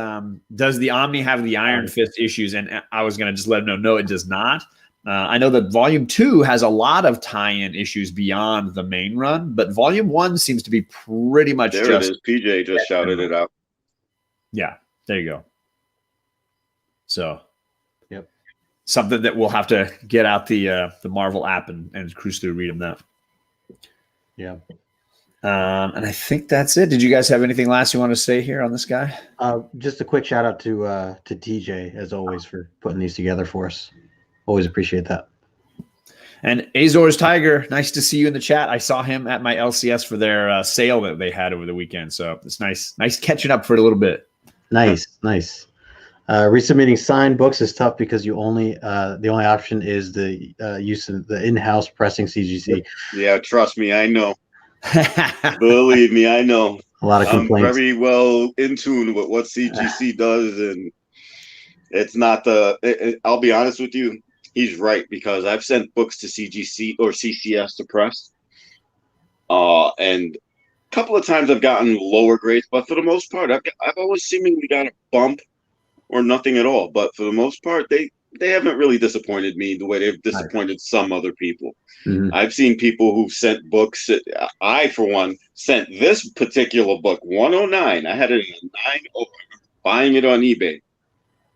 does the Omni have the Iron Fist issues? And I was going to just let him know, no, it does not. I know that Volume 2 has a lot of tie-in issues beyond the main run, but Volume 1 seems to be pretty much there just... it is. PJ just shouted it out. Yeah, there you go. So... Yep. Something that we'll have to get out the Marvel app and cruise through, read them that. Yeah. And I think that's it. Did you guys have anything last you want to say here on this guy? Just a quick shout out to TJ as always for putting these together for us. Always appreciate that. And Azor's Tiger, nice to see you in the chat. I saw him at my LCS for their sale that they had over the weekend. So it's nice catching up for a little bit. Nice. Resubmitting signed books is tough because the only option is the use of the in-house pressing CGC. Yeah, trust me, I know. Believe me, I know. A lot of complaints. I'm very well in tune with what CGC does, and it's not I'll be honest with you. He's right, because I've sent books to CGC or CCS to press, and a couple of times I've gotten lower grades, but for the most part, I've always seemingly got a bump or nothing at all. But for the most part, they haven't really disappointed me the way they've disappointed some other people. Mm-hmm. I've seen people who've sent books. I, for one, sent this particular book, 109. I had it in a 9.0. Buying it on eBay,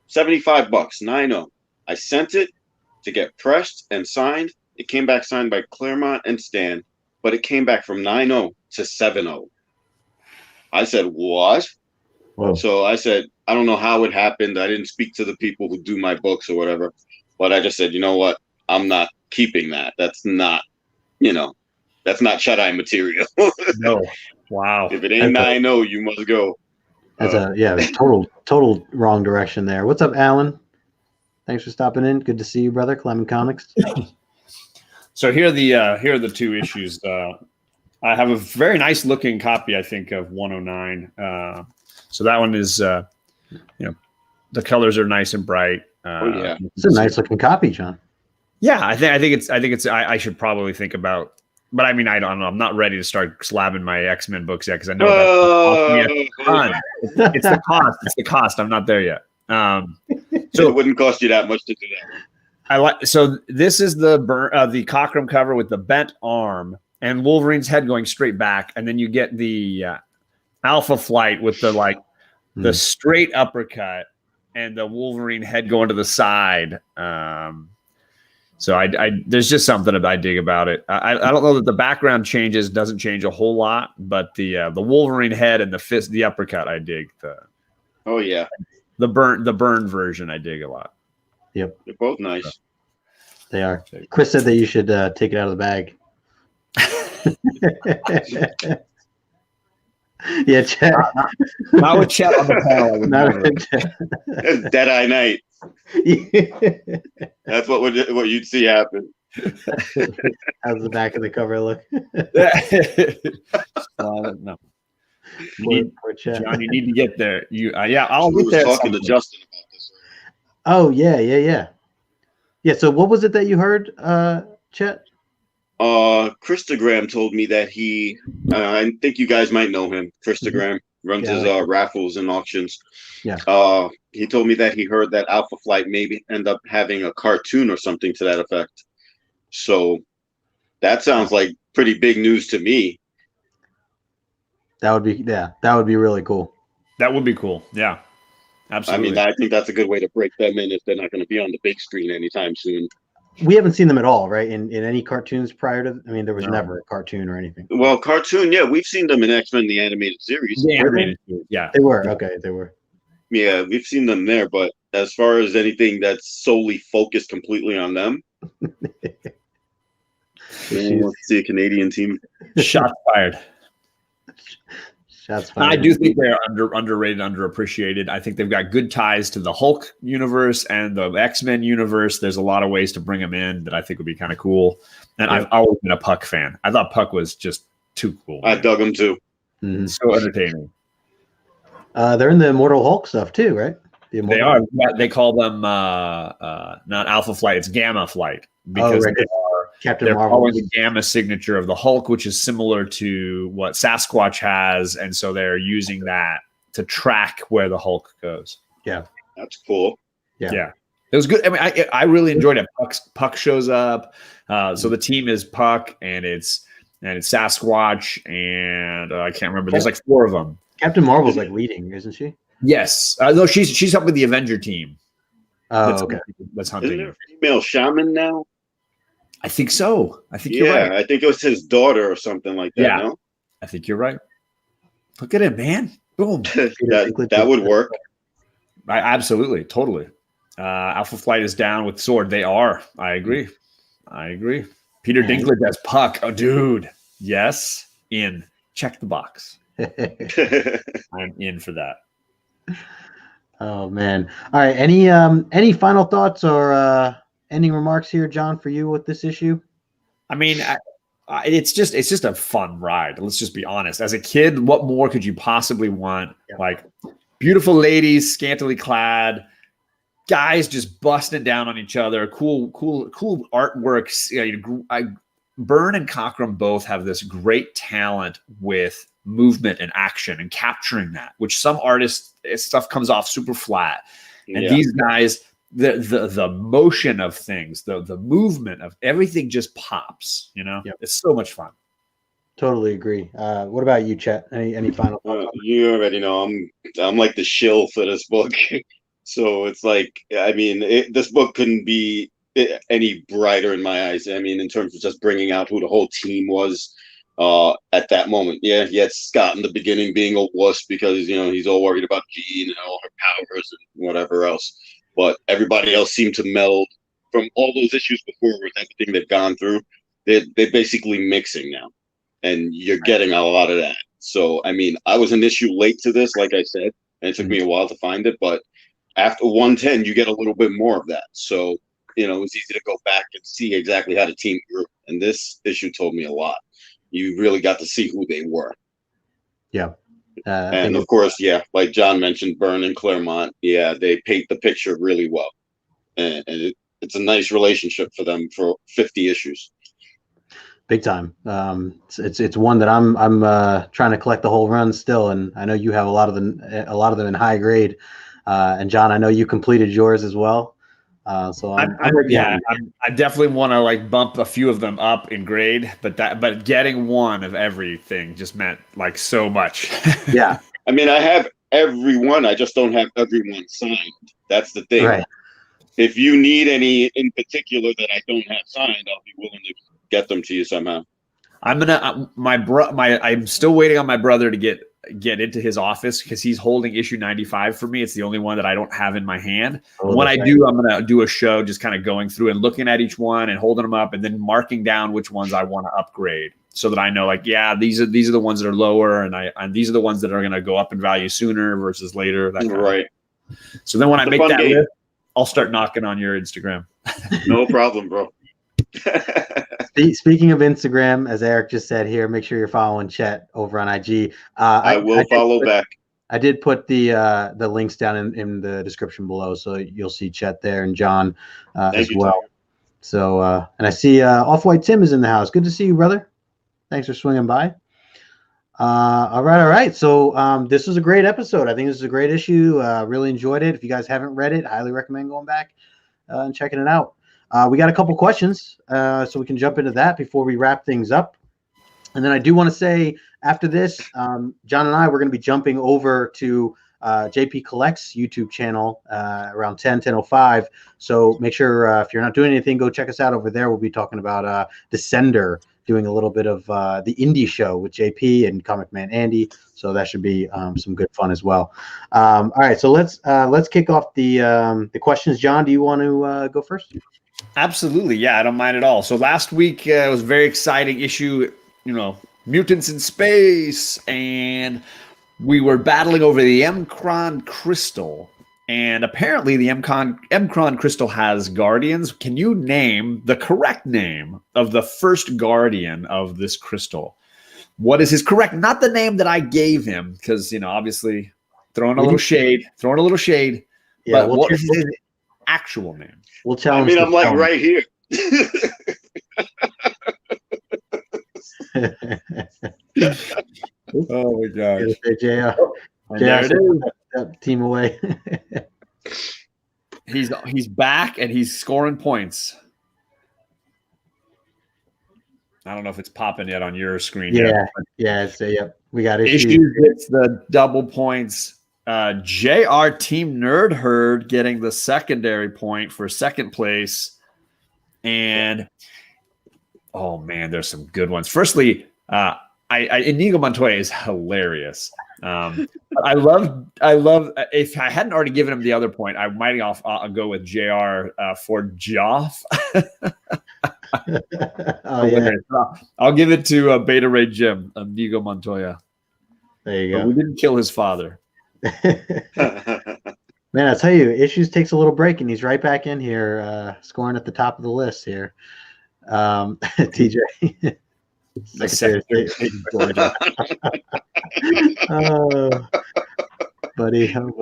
$75, 9.0. I sent it to get pressed and signed. It came back signed by Claremont and Stan, but it came back from 9.0 to 7.0. I said, what? Whoa. So I said, I don't know how it happened. I didn't speak to the people who do my books or whatever, but I just said, you know what? I'm not keeping that. That's not Chetteyeknight material. No. Wow. If it ain't 9.0, you must go. That's total wrong direction there. What's up, Alan? Thanks for stopping in. Good to see you, brother. Claremont Comics. So here are the two issues. I have a very nice looking copy, I think, of 109. So that one is, the colors are nice and bright. Yeah, it's a nice looking copy, John. Yeah, I think I should probably think about. But I mean, I don't know. I'm not ready to start slabbing my X-Men books yet because I know it's the cost. It's the cost. I'm not there yet. So it wouldn't cost you that much to do that. So this is the Cockrum cover with the bent arm and Wolverine's head going straight back, and then you get the Alpha Flight with the straight uppercut and the Wolverine head going to the side. So I there's just something that I dig about it. I don't know that the background doesn't change a whole lot, but the Wolverine head and the uppercut I dig. The burn version I dig a lot. Yep, they're both nice. They are. Chris said that you should take it out of the bag. Yeah, Chet. Not with Chet on the panel. Not with Chet. Dead-Eye Night. Yeah. That's what you'd see happen. How's the back of the cover look? No. John, you need to get there. I'll get there. Talking to Justin about this. Oh yeah. So what was it that you heard, Chet? Christogram told me that he, I think you guys might know him. Christogram runs his raffles and auctions. Yeah. He told me that he heard that Alpha Flight maybe end up having a cartoon or something to that effect. So that sounds like pretty big news to me. That would be really cool. That would be cool. Yeah. Absolutely. I mean, I think that's a good way to break them in if they're not going to be on the big screen anytime soon. We haven't seen them at all, right? In any cartoons prior to. I mean, there was never a cartoon or anything. Well, cartoon, yeah, we've seen them in X-Men the animated series. The animated series, yeah, they were okay. They were. Yeah, we've seen them there, but as far as anything that's solely focused completely on them, let's see a Canadian team. Shots fired. Shots fired. I do think they're underrated, underappreciated. I think they've got good ties to the Hulk universe and the X-Men universe. There's a lot of ways to bring them in that I think would be kind of cool. And I've always been a Puck fan. I thought Puck was just too cool. I dug him too. Mm-hmm. So entertaining. They're in the Immortal Hulk stuff too, right? They are. They call them not Alpha Flight; it's Gamma Flight because they're following the Gamma signature of the Hulk, which is similar to what Sasquatch has, and so they're using that to track where the Hulk goes. Yeah, that's cool. Yeah. It was good. I mean, I really enjoyed it. Puck shows up, so the team is Puck, and it's Sasquatch, and I can't remember. There's like 4 of them. Captain Marvel's like leading, isn't she? Yes, no, she's up with the Avenger team. Oh, okay. That's hunting. Isn't there a female shaman now? I think so. I think you're right. I think it was his daughter or something like that. Yeah. No? I think you're right. Look at it, man. Boom. that would work. Absolutely. Totally. Alpha Flight is down with Sword. They are. I agree. Peter Dinklage as Puck. Oh, dude. Yes. In. Check the box. I'm in for that. Oh man. All right. Any final thoughts or ending remarks here, John, for you with this issue? I mean, it's just a fun ride. Let's just be honest. As a kid, what more could you possibly want? Yeah. Like beautiful ladies, scantily clad, guys just busting down on each other. Cool artworks. Byrne and Cockrum both have this great talent with movement and action and capturing that, which some artists stuff comes off super flat. And these guys, the motion of things, the movement of everything just pops, It's so much fun. Totally agree. What about you, Chet? Any final thoughts? You already know I'm like the shill for this book. So it's like, I mean, this book couldn't be any brighter in my eyes. I mean, in terms of just bringing out who the whole team was at that moment. Yeah, he had Scott in the beginning being a wuss because, he's all worried about Jean and all her powers and whatever else. But everybody else seemed to meld from all those issues before with everything they've gone through. They're basically mixing now. And you're getting a lot of that. So, I mean, I was an issue late to this, like I said, and it took me a while to find it. But after 110, you get a little bit more of that. So, it's easy to go back and see exactly how the team grew. And this issue told me a lot. You really got to see who they were. Yeah. And of course, like John mentioned, Byrne and Claremont, they paint the picture really well. And it's a nice relationship for them for 50 issues. Big time. It's one that I'm trying to collect the whole run still, and I know you have a lot of them in high grade. And John, I know you completed yours as well. So I definitely want to bump a few of them up in grade, but getting one of everything just meant so much. Yeah. I mean, I have everyone. I just don't have everyone signed. That's the thing. Right. If you need any in particular that I don't have signed, I'll be willing to get them to you somehow. I'm still waiting on my brother to get into his office because he's holding issue 95 for me. It's the only one that I don't have in my hand. When I do, I'm going to do a show just kind of going through and looking at each one and holding them up and then marking down which ones I want to upgrade so that I know these are the ones that are lower and these are the ones that are going to go up in value sooner versus later. Right. So then when I make that list, I'll start knocking on your Instagram. No problem, bro. Speaking of Instagram, as Eric just said here, make sure you're following Chet over on IG. I will follow back. I did put the links down in the description below, so you'll see Chet there and John as well. Tom. So, and I see Off-White Tim is in the house. Good to see you, brother. Thanks for swinging by. All right. So this was a great episode. I think this is a great issue. Really enjoyed it. If you guys haven't read it, highly recommend going back and checking it out. We got a couple questions, so we can jump into that before we wrap things up. And then I do want to say after this, John and I, we're going to be jumping over to JP Collect's YouTube channel around 10:05. So make sure if you're not doing anything, go check us out over there. We'll be talking about Descender, doing a little bit of the indie show with JP and Comic Man Andy. So that should be some good fun as well. All right, so let's kick off the questions. John, do you want to go first? Absolutely. Yeah, I don't mind at all. So last week was a very exciting issue, mutants in space, and we were battling over the M'Kraan crystal. And apparently the M'Kraan crystal has guardians. Can you name the correct name of the first guardian of this crystal? What is his correct? Not the name that I gave him, because, obviously throwing a little shade. Yeah, but what is his actual name? We'll challenge. I'm right here. Oh my gosh. There it is. Team away. He's back and he's scoring points. I don't know if it's popping yet on your screen. Yep. We got issues. Issues gets the double points. JR Team Nerd Herd getting the secondary point for second place. And oh man, there's some good ones. Firstly, Inigo Montoya is hilarious. I love. If I hadn't already given him the other point, I might I'll go with JR for Joff. Oh yeah, I'll give it to Beta Ray Jim, Inigo Montoya. there you go. But we didn't kill his father. Man, I tell you, Issues takes a little break, and he's right back in here, scoring at the top of the list here. TJ, Secretary of State. Oh, buddy. All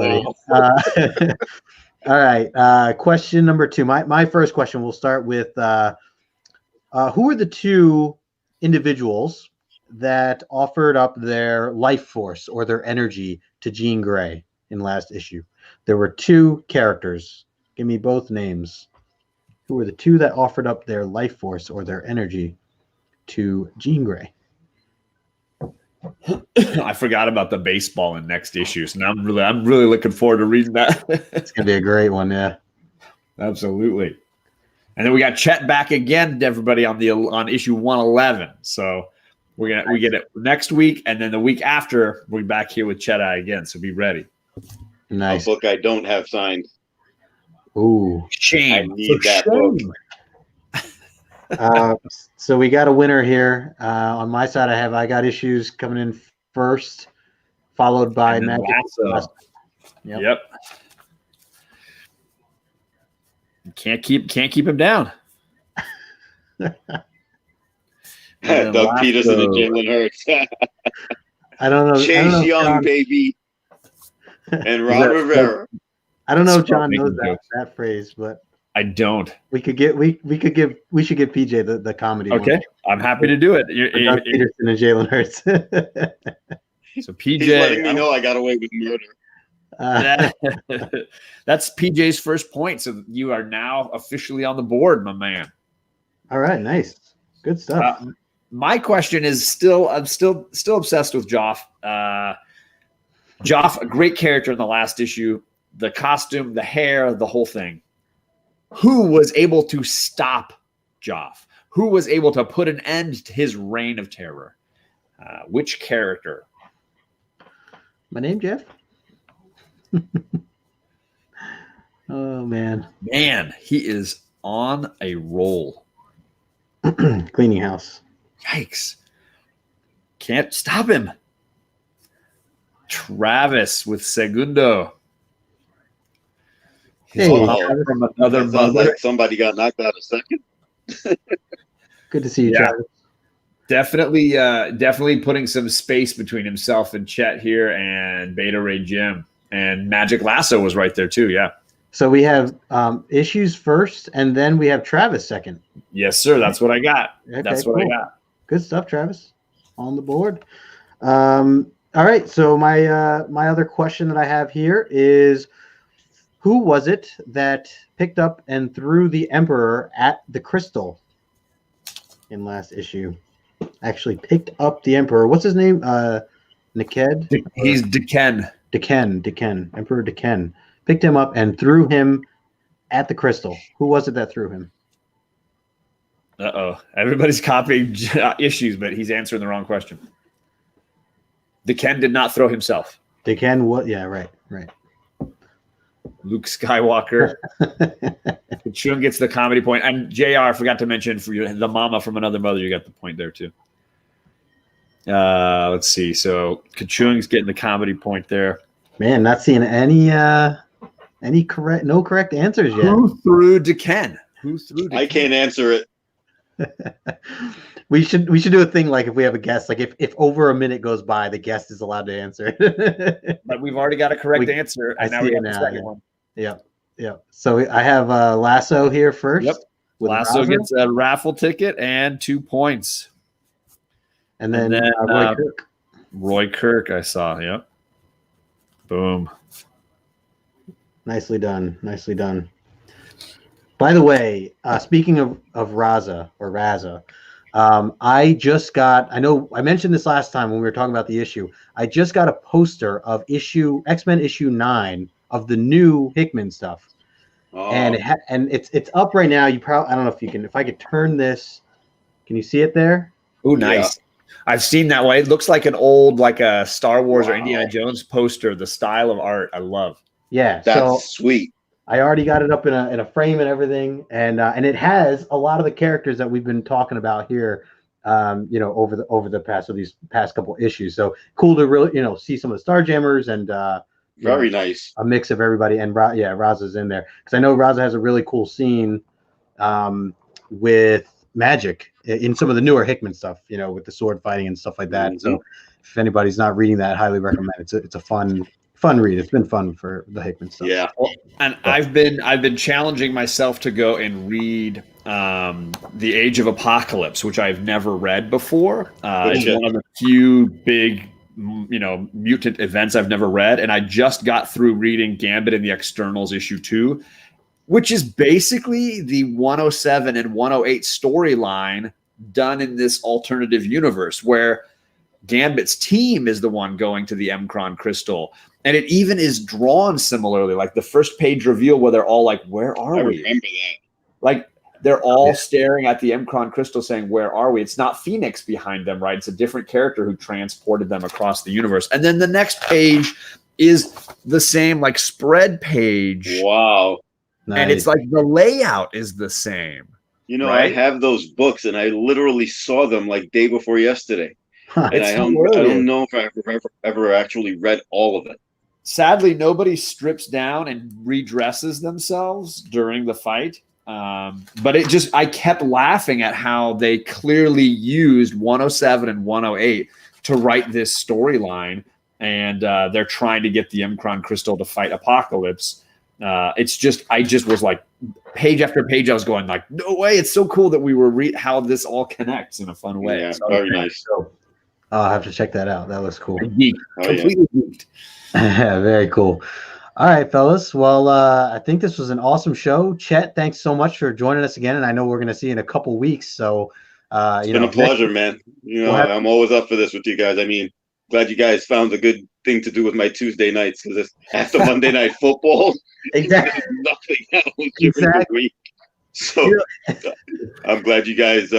right. Question number 2. My first question. We'll start with who are the 2 individuals that offered up their life force or their energy to Jean Grey in last issue? There were 2 characters. Give me both names. Who were the 2 that offered up their life force or their energy to Jean Grey? I forgot about the baseball in next issues, and I'm really looking forward to reading that. It's gonna be a great one, yeah. Absolutely. And then we got Chet back again, everybody, on issue 111. So we get it next week, and then the week after we're back here with Chet again. So be ready. Nice. A book I don't have signed. Ooh, shame. I need that book. So we got a winner here. On my side, I got Issues coming in first, followed by Magic. Yep. Can't keep him down. Doug Peterson and Jalen Hurts. I don't know. Chase Young, John, baby, and Ron Rivera. I don't know if John knows that phrase, but I don't. We should give PJ the comedy. Okay, one. I'm happy to do it. Doug Peterson and Jalen Hurts. So PJ, he's letting me know I got away with murder. That's PJ's first point. So you are now officially on the board, my man. All right, nice, good stuff. My question is I'm still obsessed with Joff. Joff, a great character in the last issue. The costume, the hair, the whole thing. Who was able to stop Joff? Who was able to put an end to his reign of terror? Which character? My name, Jeff. Oh, man. Man, he is on a roll. Cleaning house. Yikes. Can't stop him. Travis with Segundo. Hey, from another mother. Like somebody got knocked out a second. Good to see you, Travis. Definitely putting some space between himself and Chet here, and Beta Ray Jim, and Magic Lasso was right there too. Yeah. So we have Issues first, and then we have Travis second. Yes, sir. That's what I got. Okay, That's what I got. Good stuff, Travis. On the board. All right. So my other question that I have here is, who was it that picked up and threw the Emperor at the crystal in last issue? Actually picked up the Emperor. What's his name? Neked? He's Deken. Deken. Emperor Deken. Picked him up and threw him at the crystal. Who was it that threw him? Uh-oh. Everybody's copying Issues, but he's answering the wrong question. Deken did not throw himself. Deken, what? Yeah, right. Luke Skywalker. Chung gets the comedy point. And JR, I forgot to mention for you, the mama from Another Mother, you got the point there too. Let's see. So Kachung's getting the comedy point there. Man, not seeing any correct answers yet. Who threw Deken? I can't answer it. We should do a thing like if we have a guest, like if over a minute goes by, the guest is allowed to answer. But we've already got a correct answer, and now we got the second one. Yeah. So I have Lasso here first. Yep. Lasso gets a raffle ticket and 2 points. And then Roy Kirk. Roy Kirk, I saw. Yep. Boom. Nicely done. By the way, speaking of Raza, I know I mentioned this last time when we were talking about the issue. I just got a poster of X-Men issue 9 of the new Hickman stuff. Oh. And it's up right now. I don't know if you can, if I could turn this, can you see it there? Oh, nice. I've seen that one. It looks like an old, like a Star Wars or Indiana Jones poster. The style of art, I love. Yeah, that's sweet. I already got it up in a frame and everything, and it has a lot of the characters that we've been talking about here, over the past couple issues. So cool to really see some of the Starjammers and very nice, a mix of everybody. And Raza's in there because I know Raza has a really cool scene with magic in some of the newer Hickman stuff, with the sword fighting and stuff like that. Mm-hmm. So if anybody's not reading that, highly recommend it. It's a fun read. It's been fun for the Hickman stuff. Yeah. And I've been challenging myself to go and read The Age of Apocalypse, which I've never read before. It's one of the few big mutant events I've never read, and I just got through reading Gambit and the Externals issue 2, which is basically the 107 and 108 storyline done in this alternative universe where Gambit's team is the one going to the M'Kraan crystal. And it even is drawn similarly, like the first page reveal where they're all like, where are we? I remember that. Like they're all staring at the M'Kraan crystal saying, where are we? It's not Phoenix behind them, right? It's a different character who transported them across the universe. And then the next page is the same like spread page. Wow. Nice. And it's like the layout is the same. Right? I have those books and I literally saw them like day before yesterday. And I don't know if I ever actually read all of it. Sadly, nobody strips down and redresses themselves during the fight. But I kept laughing at how they clearly used 107 and 108 to write this storyline. And they're trying to get the M'Kraan crystal to fight Apocalypse. I just was like, page after page, I was going like, no way. It's so cool that we were how this all connects in a fun way. Yeah, so very nice. So, I'll have to check that out. That looks cool. Completely geeked. Yeah, very cool. All right, fellas. Well, I think this was an awesome show. Chet, thanks so much for joining us again. And I know we're going to see you in a couple weeks. So, it's been a pleasure, man. I'm always up for this with you guys. I mean, glad you guys found a good thing to do with my Tuesday nights because after Monday Night Football, exactly, nothing else during the week. So I'm glad you guys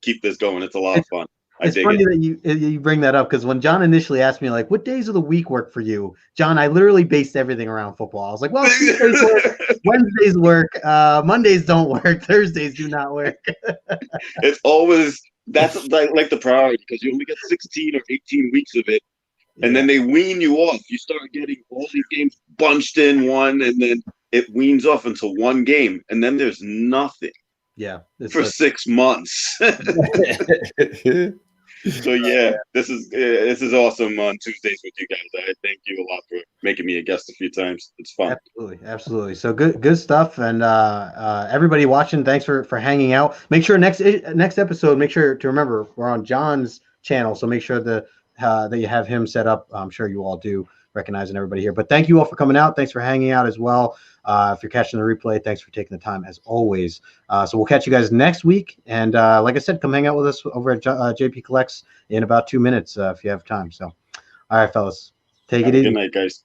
keep this going. It's a lot of fun. It's funny that you bring that up because when John initially asked me, like, what days of the week work for you? John, I literally based everything around football. I was like, well, Tuesdays work, Wednesdays work, Mondays don't work, Thursdays do not work. It's always, that's like the priority because you only get 16 or 18 weeks of it. And then they wean you off. You start getting all these games bunched in one, and then it weans off into one game. And then there's nothing. Yeah. For 6 months. So this is awesome on Tuesdays with you guys. I thank you a lot for making me a guest a few times. It's fun. Absolutely. So good stuff. And everybody watching, thanks for hanging out. Make sure next episode, make sure to remember we're on John's channel. So make sure that you have him set up. I'm sure you all do, recognizing everybody here. But thank you all for coming out. Thanks for hanging out as well. If you're catching the replay, thanks for taking the time as always. So we'll catch you guys next week. And like I said, come hang out with us over at JP Collects in about 2 minutes if you have time. So, all right, fellas, take it easy. Good night, guys.